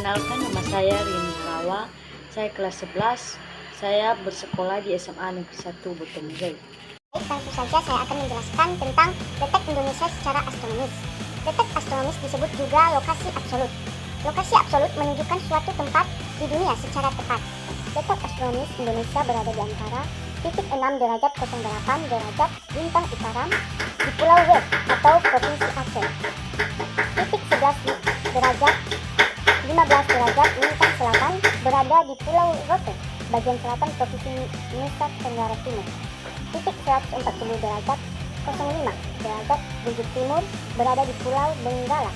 Perkenalkan, nama saya Rini Kawa. Saya kelas 11. Saya bersekolah di SMA Negeri 1 Botomulai. Langsung saja saya akan menjelaskan tentang letak Indonesia secara astronomis. Letak astronomis disebut juga lokasi absolut. Lokasi absolut menunjukkan suatu tempat di dunia secara tepat. Letak astronomis Indonesia berada di antara titik 6 derajat 08 derajat bintang utara di Pulau W atau Provinsi Aceh. Titik 11 derajat 15 derajat lintang selatan berada di Pulau Rote, bagian selatan Provinsi Nusa Tenggara Timur. Titik 140 derajat 05 derajat bujur timur berada di Pulau Benggala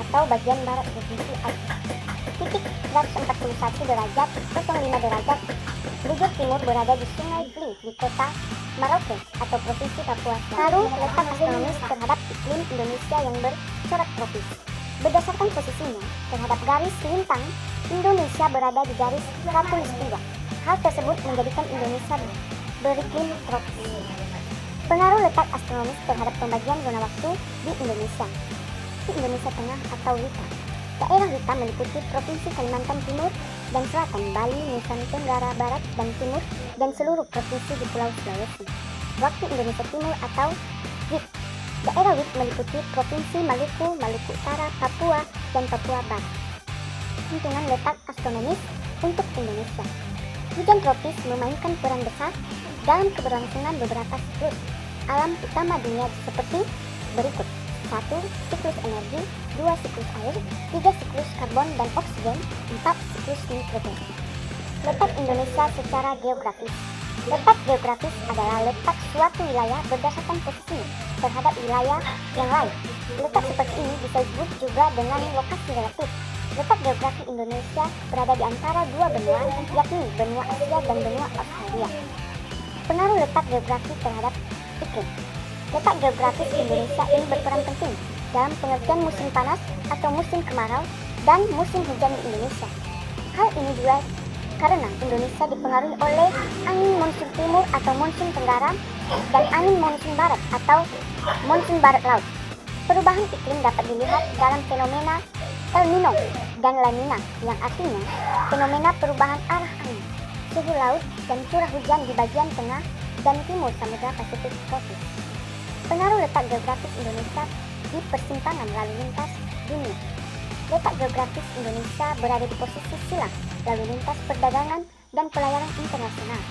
atau bagian barat Provinsi Aceh. Titik 141 derajat 05 derajat bujur timur berada di Sungai Fling di kota Merauke atau Provinsi Papua. Lalu letak astronomis terhadap iklim Indonesia yang bercorak tropis. Berdasarkan posisinya terhadap garis lintang, Indonesia berada di garis khatulistiwa. Hal tersebut menjadikan Indonesia beriklim tropis. Pengaruh letak astronomis terhadap pembagian zona waktu di Indonesia. Di Indonesia Tengah atau WITA. Daerah WITA meliputi Provinsi Kalimantan Timur dan Selatan, Bali, Nusa Tenggara Barat dan Timur, dan seluruh provinsi di Pulau Sulawesi. Waktu Indonesia Timur atau WIT. Daerah WIT meliputi Provinsi Maluku, Maluku Utara, Papua, dan Papua Barat. Hitungan letak astronomis untuk Indonesia. Hujan tropis memainkan peran besar dalam keberlangsungan beberapa siklus alam utama dunia seperti berikut. 1. Siklus energi, 2. Siklus air, 3. Siklus karbon dan oksigen, 4. Siklus nitrogen. Letak Indonesia secara geografis. Letak geografis adalah letak suatu wilayah berdasarkan posisinya terhadap wilayah yang lain. Letak seperti ini bisa disebut juga dengan lokasi relatif. Letak geografi Indonesia berada di antara dua benua, yakni benua Asia dan benua Australia. Pengaruh letak geografi terhadap iklim. Letak geografis Indonesia ini berperan penting dalam pengertian musim panas atau musim kemarau dan musim hujan di Indonesia. Hal ini juga karena Indonesia dipengaruhi oleh angin monsun timur atau monsun tenggara dan angin monsun barat atau monsun barat laut. Perubahan iklim dapat dilihat dalam fenomena El Nino dan La Nina, yang artinya fenomena perubahan arah angin, suhu laut, dan curah hujan di bagian tengah dan timur Samudra Pasifik tropis. Pengaruh letak geografis Indonesia di persimpangan lalu lintas dunia. Letak geografis Indonesia berada di posisi silang lalu lintas perdagangan dan pelayaran internasional.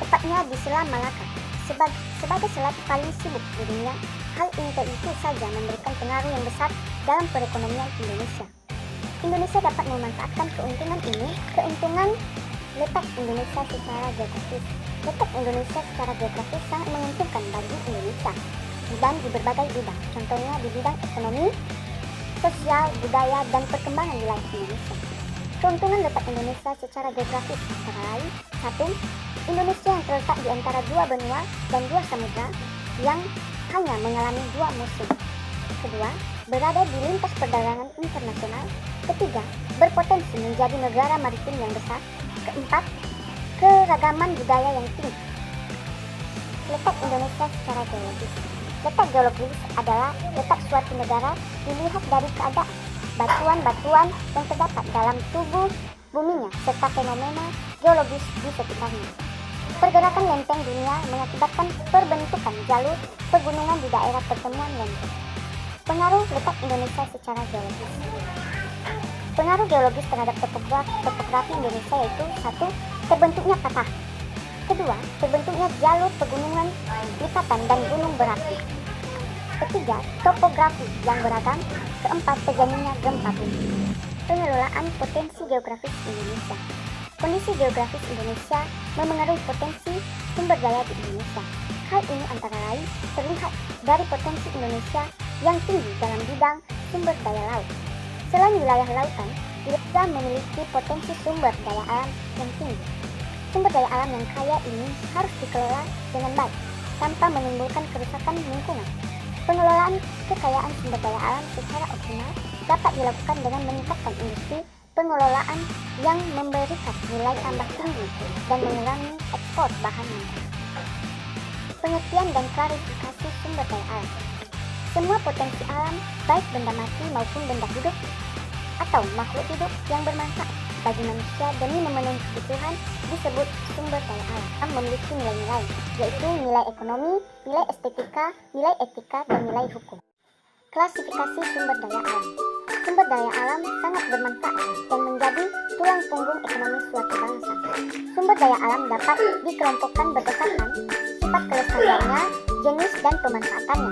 Tepatnya di Selat Malaka. Sebagai selat paling sibuk di dunia, hal ini tentu saja memberikan pengaruh yang besar dalam perekonomian Indonesia. Indonesia dapat memanfaatkan keuntungan ini, keuntungan letak Indonesia secara geografis. Letak Indonesia secara geografis sangat menguntungkan bagi Indonesia dan di berbagai bidang, contohnya di bidang ekonomi, sosial, budaya, dan perkembangan wilayah Indonesia. Keuntungan letak Indonesia secara geografis antara lain: 1. Indonesia yang terletak di antara dua benua dan dua samudra yang hanya mengalami dua musim. 2. Berada di lintas perdagangan internasional. 3. Berpotensi menjadi negara maritim yang besar. 4. Keragaman budaya yang tinggi. Letak Indonesia secara geologis. Letak geologis adalah letak suatu negara dilihat dari keadaan batuan-batuan yang terdapat dalam tubuh buminya serta fenomena geologis di sekitarnya. Pergerakan lempeng dunia mengakibatkan perbentukan jalur pegunungan di daerah pertemuan lempeng. Pengaruh letak Indonesia secara geologis. Pengaruh geologis terhadap topografi Indonesia yaitu: 1. Terbentuknya patah. 2. Terbentuknya jalur pegunungan lipatan dan gunung berapi. 3. Topografi yang beragam. 4. Terjadinya gempa bumi. Pengelolaan potensi geografis Indonesia. Kondisi geografis Indonesia memengaruhi potensi sumber daya di Indonesia. Hal ini antara lain terlihat dari potensi Indonesia yang tinggi dalam bidang sumber daya laut. Selain wilayah lautan, Indonesia memiliki potensi sumber daya alam yang tinggi. Sumber daya alam yang kaya ini harus dikelola dengan baik, tanpa menimbulkan kerusakan lingkungan. Pengelolaan kekayaan sumber daya alam secara optimal dapat dilakukan dengan meningkatkan industri pengelolaan yang memberikan nilai tambah tinggi dan mengurangi ekspor bahan mentah. Pengertian dan klarifikasi sumber daya alam. Semua potensi alam, baik benda mati maupun benda hidup, atau makhluk hidup yang bermanfaat bagi manusia demi memenuhi kebutuhan disebut sumber daya alam. Memiliki nilai-nilai, yaitu nilai ekonomi, nilai estetika, nilai etika, dan nilai hukum. Klasifikasi sumber daya alam. Sumber daya alam sangat bermanfaat dan menjadi tulang punggung ekonomi suatu bangsa. Sumber daya alam dapat dikelompokkan berdasarkan sifat kelestariannya, jenis, dan pemanfaatannya.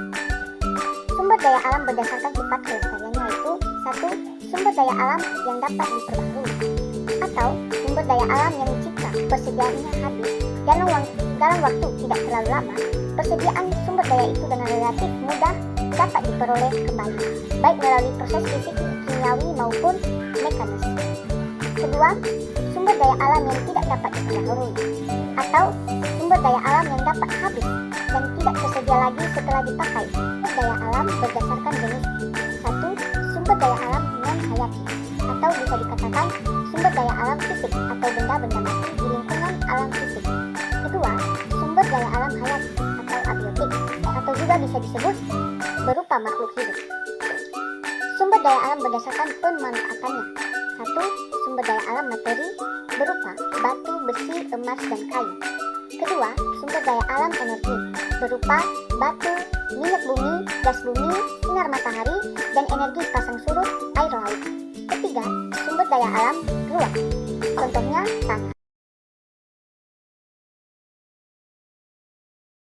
Sumber daya alam berdasarkan sifat kelestariannya yaitu 1. Sumber daya alam yang dapat diperbarui, atau sumber daya alam yang jika persediaannya habis dalam waktu tidak terlalu lama, persediaan sumber daya itu dengan relatif mudah dapat diperoleh kembali, baik melalui proses fisik, kimiawi maupun mekanis. Kedua, sumber daya alam yang tidak dapat diperbarui, atau sumber daya alam yang dapat habis dan tidak tersedia lagi setelah dipakai. Sumber daya alam berdasarkan jenis. 1. Sumber daya alam non-hayati, atau bisa dikatakan sumber daya alam fisik atau benda-benda mati di lingkungan alam fisik. Kedua, sumber daya alam hayati atau abiotik, atau juga bisa disebut berupa makhluk hidup. Sumber daya alam berdasarkan pemanfaatannya. 1. Sumber daya alam materi berupa batu, besi, emas, dan kayu. Kedua, sumber daya alam energi berupa batu, minyak bumi, gas bumi, sinar matahari, dan energi pasang surut air laut. Ketiga, sumber daya alam ruang, contohnya tanah.